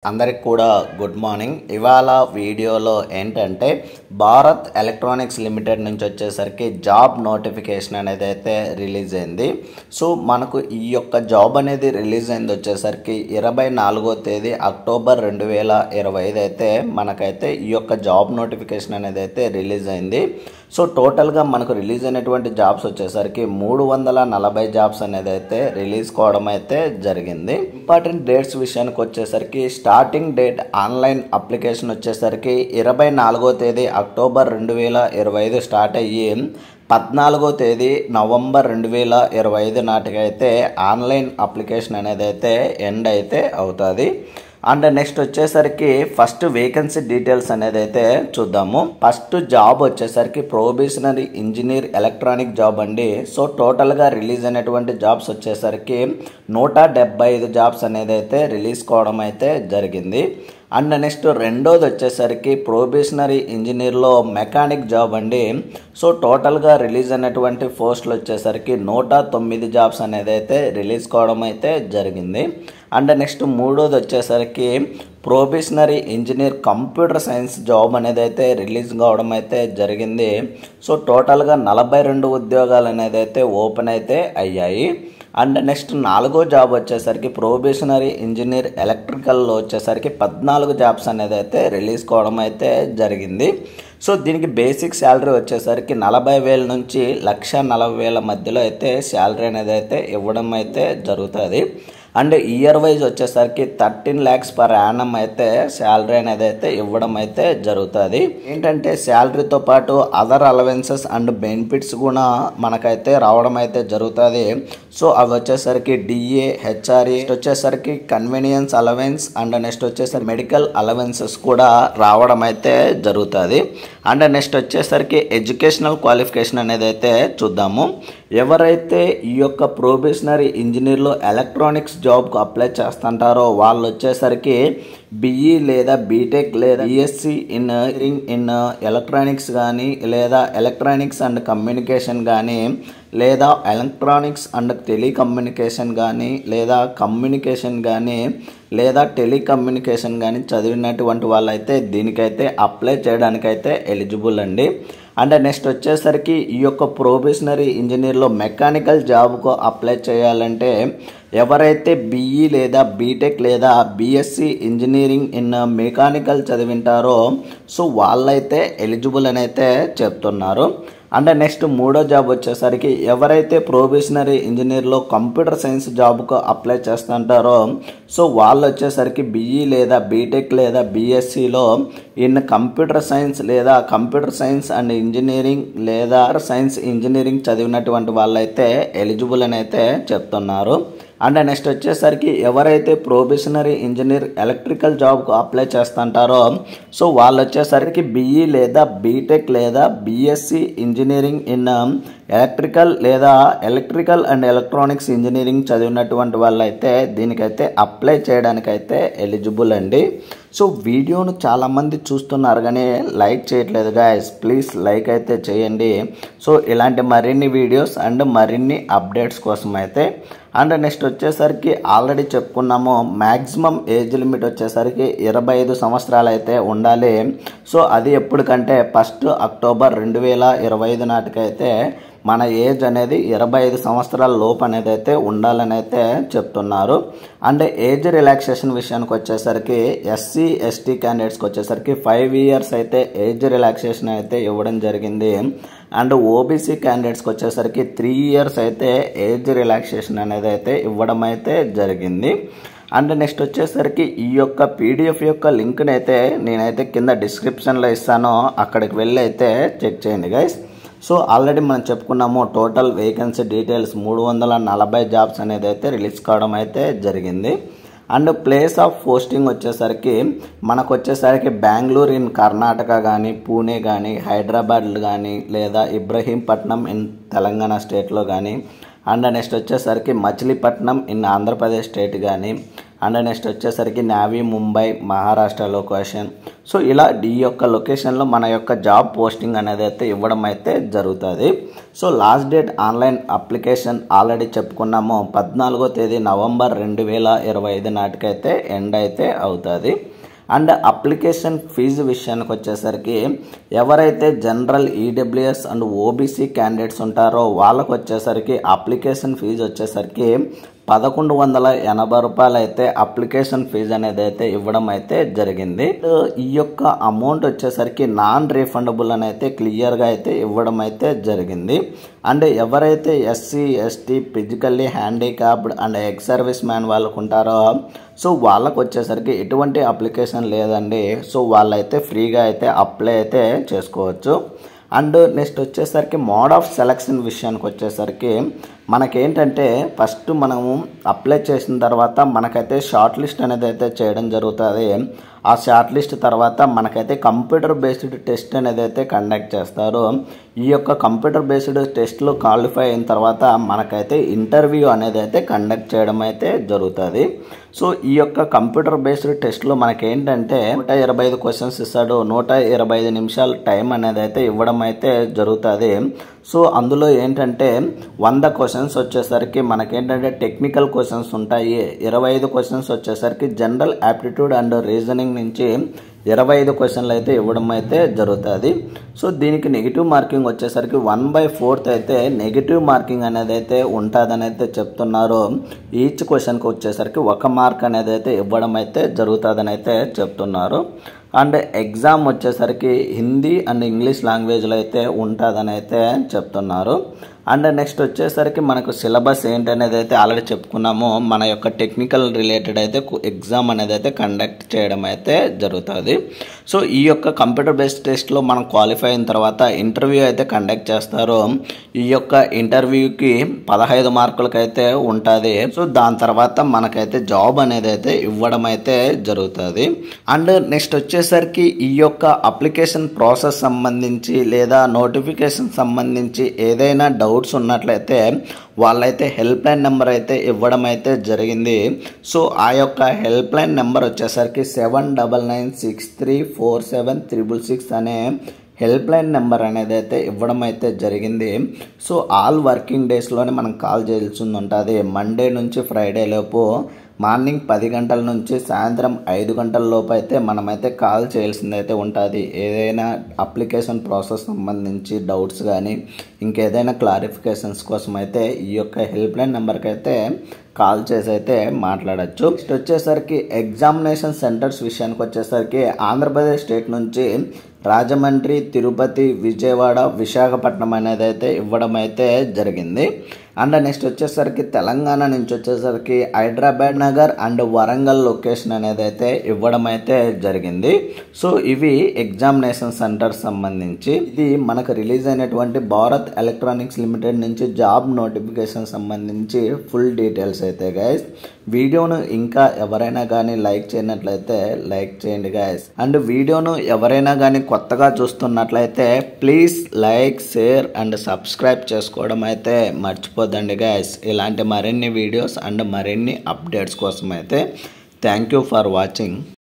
అందరికి కూడా good morning. ఇవాళ వీడియోలో ఏంటంటే భారత్ ఎలక్ట్రానిక్స్ లిమిటెడ్ నుంచి వచ్చేసరికి జాబ్ నోటిఫికేషన్ అనేది అయితే రిలీజ్ అయింది. సో మనకు ఈ యొక్క జాబ్ అనేది రిలీజ్ అయింది వచ్చేసరికి 24వ తేదీ అక్టోబర్ 2025 అయితే మనకైతే ఈ యొక్క జాబ్ నోటిఫికేషన్ అనేది అయితే రిలీజ్ అయింది. సో టోటల్గా మనకు రిలీజ్ అయినటువంటి జాబ్స్ వచ్చేసరికి 340 జాబ్స్ అనేది అయితే రిలీజ్ కావడం అయితే జరిగింది. ఇంపార్టెంట్ డేట్స్ విషయానికి వచ్చేసరికి స్టార్టింగ్ డేట్ ఆన్లైన్ అప్లికేషన్ వచ్చేసరికి 24వ తేదీ అక్టోబర్ 2025 స్టార్ట్ అయ్యి 14వ తేదీ నవంబర్ 2025 నాటికైతే ఆన్లైన్ అప్లికేషన్ అనేది అయితే ఎండ్ అయితే అవుతుంది. అండ్ నెక్స్ట్ వచ్చేసరికి ఫస్ట్ వేకెన్సీ డీటెయిల్స్ అనేది అయితే చూద్దాము. ఫస్ట్ జాబ్ వచ్చేసరికి ప్రొబేషనరీ ఇంజనీర్ ఎలక్ట్రానిక్ జాబ్ అండి. సో టోటల్గా రిలీజ్ అయినటువంటి జాబ్స్ వచ్చేసరికి 175 జాబ్స్ అనేది అయితే రిలీజ్ కావడం అయితే జరిగింది. అండ్ నెక్స్ట్ రెండోది వచ్చేసరికి ప్రొబేషనరీ ఇంజనీర్లో మెకానిక్ జాబ్ అండి. సో టోటల్గా రిలీజ్ అయినటువంటి పోస్టులు వచ్చేసరికి 109 జాబ్స్ అనేది అయితే రిలీజ్ కావడం అయితే జరిగింది. అండ్ నెక్స్ట్ మూడోది వచ్చేసరికి probationary engineer computer science job అనేది అయితే రిలీజ్ కావడం అయితే జరిగింది. సో టోటల్గా 42 ఉద్యోగాలు అనేది అయితే ఓపెన్ అయితే అయ్యాయి. అండ్ నెక్స్ట్ నాలుగో జాబ్ వచ్చేసరికి ప్రొబేషనరీ ఇంజనీర్ ఎలక్ట్రికల్లో వచ్చేసరికి 14 జాబ్స్ అనేది అయితే రిలీజ్ కావడం అయితే జరిగింది. సో దీనికి బేసిక్ శాలరీ వచ్చేసరికి 40,000 నుంచి 1,40,000 మధ్యలో అయితే శాలరీ అనేది అయితే ఇవ్వడం అయితే జరుగుతుంది. అండ్ ఇయర్ వైజ్ వచ్చేసరికి 13 lakhs per annum అయితే శాలరీ అనేది అయితే ఇవ్వడం అయితే జరుగుతుంది. ఏంటంటే శాలరీతో పాటు అదర్ అలవెన్సెస్ అండ్ బెనిఫిట్స్ కూడా మనకైతే రావడం అయితే జరుగుతుంది. సో అవి వచ్చేసరికి డిఏ, హెచ్ఆర్ఏ వచ్చేసరికి కన్వీనియన్స్ అలవెన్స్ అండ్ నెక్స్ట్ వచ్చేసరికి మెడికల్ అలవెన్సెస్ కూడా రావడం అయితే జరుగుతుంది. అండ్ నెక్స్ట్ వచ్చేసరికి ఎడ్యుకేషనల్ క్వాలిఫికేషన్ అనేది అయితే చూద్దాము. ఎవరైతే ఈ యొక్క ప్రొబేషనరీ ఇంజనీర్లో ఎలక్ట్రానిక్స్ జాబ్కు అప్లై చేస్తుంటారో వాళ్ళు వచ్చేసరికి బిఈ లేదా బీటెక్ లేదా బిఎస్సి ఇన్ ఎలక్ట్రానిక్స్ కానీ లేదా ఎలక్ట్రానిక్స్ అండ్ కమ్యూనికేషన్ కానీ లేదా ఎలక్ట్రానిక్స్ అండ్ టెలికమ్యూనికేషన్ కానీ లేదా కమ్యూనికేషన్ కానీ లేదా టెలికమ్యూనికేషన్ కానీ చదివినటువంటి వాళ్ళైతే దీనికైతే అప్లై చేయడానికైతే ఎలిజిబుల్ అండి. అండ్ నెక్స్ట్ వచ్చేసరికి ఈ యొక్క ప్రొబేషనరీ ఇంజనీర్లో మెకానికల్ జాబ్కు అప్లై చేయాలంటే ఎవరైతే బీఈ లేదా బీటెక్ లేదా బీఎస్సీ ఇంజనీరింగ్ ఇన్ మెకానికల్ చదివింటారో సో వాళ్ళైతే ఎలిజిబుల్ అని అయితే చెప్తున్నారు. అండ్ నెక్స్ట్ మూడో జాబ్ వచ్చేసరికి ఎవరైతే ప్రొబేషనరీ ఇంజనీర్లో కంప్యూటర్ సైన్స్ జాబ్కు అప్లై చేస్తుంటారో సో వాళ్ళు వచ్చేసరికి బీఈ లేదా బీటెక్ లేదా బీఎస్సీలో ఇన్ కంప్యూటర్ సైన్స్ లేదా కంప్యూటర్ సైన్స్ అండ్ ఇంజనీరింగ్ లేదా సైన్స్ ఇంజనీరింగ్ చదివినటువంటి వాళ్ళైతే ఎలిజిబుల్ అని అయితే చెప్తున్నారు. అండ్ నెక్స్ట్ వచ్చేసరికి ఎవరైతే ప్రొబేషనరీ ఇంజనీర్ ఎలక్ట్రికల్ జాబ్కు అప్లై చేస్తుంటారో సో వాళ్ళు వచ్చేసరికి బీఈ లేదా బీటెక్ లేదా BSc engineering in electrical and electronics engineering చదివినటువంటి వాళ్ళైతే దీనికైతే అప్లై చేయడానికైతే ఎలిజిబుల్ అండి. సో వీడియోను చాలామంది చూస్తున్నారు కానీ లైక్ చేయట్లేదు గాయస్, ప్లీజ్ లైక్ అయితే చేయండి. సో ఇలాంటి మరిన్ని వీడియోస్ అండ్ మరిన్ని అప్డేట్స్ కోసం అయితే. అండ్ నెక్స్ట్ వచ్చేసరికి ఆల్రెడీ చెప్పుకున్నాము మ్యాక్సిమం ఏజ్ లిమిట్ వచ్చేసరికి 25 సంవత్సరాలు అయితే ఉండాలి. సో అది ఎప్పటికంటే 1 అక్టోబర్ 2025 నాటికైతే మన ఏజ్ అనేది 25 సంవత్సరాల లోపు అనేది అయితే ఉండాలని అయితే చెప్తున్నారు. అండ్ ఏజ్ రిలాక్సేషన్ విషయానికి వచ్చేసరికి ఎస్సీ ఎస్టీ క్యాండిడేట్స్కి వచ్చేసరికి 5 years అయితే ఏజ్ రిలాక్సేషన్ అయితే ఇవ్వడం జరిగింది. అండ్ ఓబీసీ క్యాండిడేట్స్కి వచ్చేసరికి 3 years అయితే ఏజ్ రిలాక్సేషన్ అనేది అయితే ఇవ్వడం అయితే జరిగింది. అండ్ నెక్స్ట్ వచ్చేసరికి ఈ యొక్క పీడిఎఫ్ యొక్క లింక్ని అయితే నేనైతే కింద డిస్క్రిప్షన్లో ఇస్తాను, అక్కడికి వెళ్ళి అయితే చెక్ చేయండి గైస్. సో ఆల్రెడీ మనం చెప్పుకున్నాము టోటల్ వేకెన్సీ డీటెయిల్స్ 340 జాబ్స్ అనేది అయితే రిలీజ్ కావడం అయితే జరిగింది. అండ్ ప్లేస్ ఆఫ్ పోస్టింగ్ వచ్చేసరికి మనకు వచ్చేసరికి బెంగళూరు ఇన్ కర్ణాటక కానీ, పూణే కానీ, హైదరాబాద్ కానీ లేదా ఇబ్రహీంపట్నం ఇన్ తెలంగాణ స్టేట్లో కానీ, అండ్ నెక్స్ట్ వచ్చేసరికి మచిలీపట్నం ఇన్ ఆంధ్రప్రదేశ్ స్టేట్ కానీ, అండ్ నెక్స్ట్ వచ్చేసరికి navy Mumbai Maharashtra location. So ఇలా ఈ యొక్క లొకేషన్లో మన యొక్క జాబ్ పోస్టింగ్ అనేది అయితే ఇవ్వడం అయితే జరుగుతుంది. So last date online application already చెప్పుకున్నాము, 14వ తేదీ నవంబర్ 2025 నాటికైతే ఎండ్ అయితే అవుతుంది. అండ్ అప్లికేషన్ ఫీజు విషయానికి వచ్చేసరికి ఎవరైతే general EWS and OBC candidates ఉంటారో వాళ్ళకు వచ్చేసరికి అప్లికేషన్ ఫీజు వచ్చేసరికి 1180 రూపాయలు అయితే అప్లికేషన్ ఫీజు అనేది అయితే ఇవ్వడం అయితే జరిగింది. ఈ యొక్క అమౌంట్ వచ్చేసరికి నాన్ రీఫండబుల్ అని అయితే క్లియర్గా అయితే ఇవ్వడం అయితే జరిగింది. అండ్ ఎవరైతే SC ST physically handicapped and ex service man వాళ్ళకు ఉంటారో సో వాళ్ళకు వచ్చేసరికి ఎటువంటి అప్లికేషన్ లేదండి. సో వాళ్ళైతే ఫ్రీగా అయితే అప్లై అయితే చేసుకోవచ్చు. అండ్ నెక్స్ట్ వచ్చేసరికి మోడ్ ఆఫ్ సెలక్షన్ విషయానికి వచ్చేసరికి మనకేంటంటే ఫస్ట్ మనము అప్లై చేసిన తర్వాత మనకైతే షార్ట్ లిస్ట్ అనేది అయితే చేయడం జరుగుతుంది. ఆ షార్ట్ లిస్ట్ తర్వాత మనకైతే కంప్యూటర్ బేస్డ్ టెస్ట్ అనేది అయితే కండక్ట్ చేస్తారు. ఈ యొక్క కంప్యూటర్ బేస్డ్ టెస్ట్లో క్వాలిఫై అయిన తర్వాత మనకైతే ఇంటర్వ్యూ అనేది అయితే కండక్ట్ చేయడం అయితే జరుగుతుంది. సో ఈ యొక్క కంప్యూటర్ బేస్డ్ టెస్ట్లో మనకేంటంటే 125 క్వశ్చన్స్ ఇస్తాడు, 125 నిమిషాల టైం అనేది అయితే ఇవ్వడం అయితే జరుగుతుంది. సో అందులో ఏంటంటే 100 క్వశ్చన్స్ వచ్చేసరికి మనకేంటంటే టెక్నికల్ క్వశ్చన్స్ ఉంటాయి, 25 క్వశ్చన్స్ వచ్చేసరికి జనరల్ యాప్టిట్యూడ్ అండ్ రీజనింగ్ నుంచి 25 క్వశ్చన్లు అయితే ఇవ్వడం అయితే జరుగుతుంది. సో దీనికి నెగిటివ్ మార్కింగ్ వచ్చేసరికి 1/4 అయితే నెగిటివ్ మార్కింగ్ అనేది అయితే ఉంటుందని అయితే చెప్తున్నారు. ఈచ్ క్వశ్చన్కి వచ్చేసరికి 1 మార్క్ అనేది అయితే ఇవ్వడం అయితే జరుగుతుందని అయితే చెప్తున్నారు. అండ్ ఎగ్జామ్ వచ్చేసరికి హిందీ అండ్ ఇంగ్లీష్ లాంగ్వేజ్లో అయితే ఉంటుందని అయితే చెప్తున్నారు. అండ్ నెక్స్ట్ వచ్చేసరికి మనకు సిలబస్ ఏంటనేది అయితే ఆల్రెడీ చెప్పుకున్నాము. మన యొక్క టెక్నికల్ రిలేటెడ్ అయితే ఎగ్జామ్ అనేది అయితే కండక్ట్ చేయడం అయితే జరుగుతుంది. సో ఈ యొక్క కంప్యూటర్ బేస్డ్ టెస్ట్లో మనం క్వాలిఫై అయిన తర్వాత ఇంటర్వ్యూ అయితే కండక్ట్ చేస్తారు. ఈ యొక్క ఇంటర్వ్యూకి 15 మార్కులకైతే ఉంటుంది. సో దాని తర్వాత మనకైతే జాబ్ అనేది అయితే ఇవ్వడం అయితే జరుగుతుంది. అండ్ నెక్స్ట్ వచ్చేసరికి ఈ యొక్క అప్లికేషన్ ప్రాసెస్ సంబంధించి లేదా నోటిఫికేషన్ సంబంధించి ఏదైనా డౌట్స్ ఉన్నట్లయితే వాళ్ళైతే హెల్ప్ లైన్ నెంబర్ అయితే ఇవ్వడం అయితే జరిగింది. సో ఆ యొక్క హెల్ప్ లైన్ నెంబర్ వచ్చేసరికి 7996347666 అనే హెల్ప్ లైన్ నెంబర్ అనేది అయితే ఇవ్వడం అయితే జరిగింది. సో ఆల్ వర్కింగ్ డేస్లోనే మనం కాల్ చేయాల్సి ఉంటుంది. మండే నుంచి ఫ్రైడే లోపు మార్నింగ్ 10 గంటల నుంచి సాయంత్రం 5 గంటల లోపు అయితే మనమైతే కాల్ చేయాల్సింది అయితే ఉంటుంది. ఏదైనా అప్లికేషన్ ప్రాసెస్ సంబంధించి డౌట్స్ కానీ ఇంకేదైనా క్లారిఫికేషన్స్ కోసం అయితే ఈ యొక్క హెల్ప్ లైన్ నెంబర్కి అయితే కాల్ చేసి అయితే మాట్లాడచ్చు. నెక్స్ట్ వచ్చేసరికి ఎగ్జామినేషన్ సెంటర్స్ విషయానికి వచ్చేసరికి ఆంధ్రప్రదేశ్ స్టేట్ నుంచి రాజమండ్రి, తిరుపతి, విజయవాడ, విశాఖపట్నం అనేది అయితే ఇవ్వడం అయితే జరిగింది. అండ్ నెక్స్ట్ వచ్చేసరికి తెలంగాణ నుంచి వచ్చేసరికి హైదరాబాద్ నగర్ అండ్ వరంగల్ లొకేషన్ అనేది అయితే ఇవ్వడం అయితే జరిగింది. సో ఇవి ఎగ్జామినేషన్ సెంటర్ సంబంధించి. ఇది మనకు రిలీజ్ అయినటువంటి భారత్ ఎలక్ట్రానిక్స్ లిమిటెడ్ నుంచి జాబ్ నోటిఫికేషన్ సంబంధించి ఫుల్ డీటెయిల్స్ అయితే గైస్. వీడియోను ఇంకా ఎవరైనా కానీ లైక్ చేయనట్లయితే లైక్ చేయండి గైస్. అండ్ వీడియోను ఎవరైనా కానీ కొత్తగా చూస్తున్నట్లయితే please like, share and subscribe చేసుకోవడం అయితే మర్చిపోద్దండి గైస్. ఇలాంటి మరిన్ని వీడియోస్ అండ్ మరిన్ని అప్డేట్స్ కోసం అయితే థ్యాంక్ యూ ఫర్ వాచింగ్.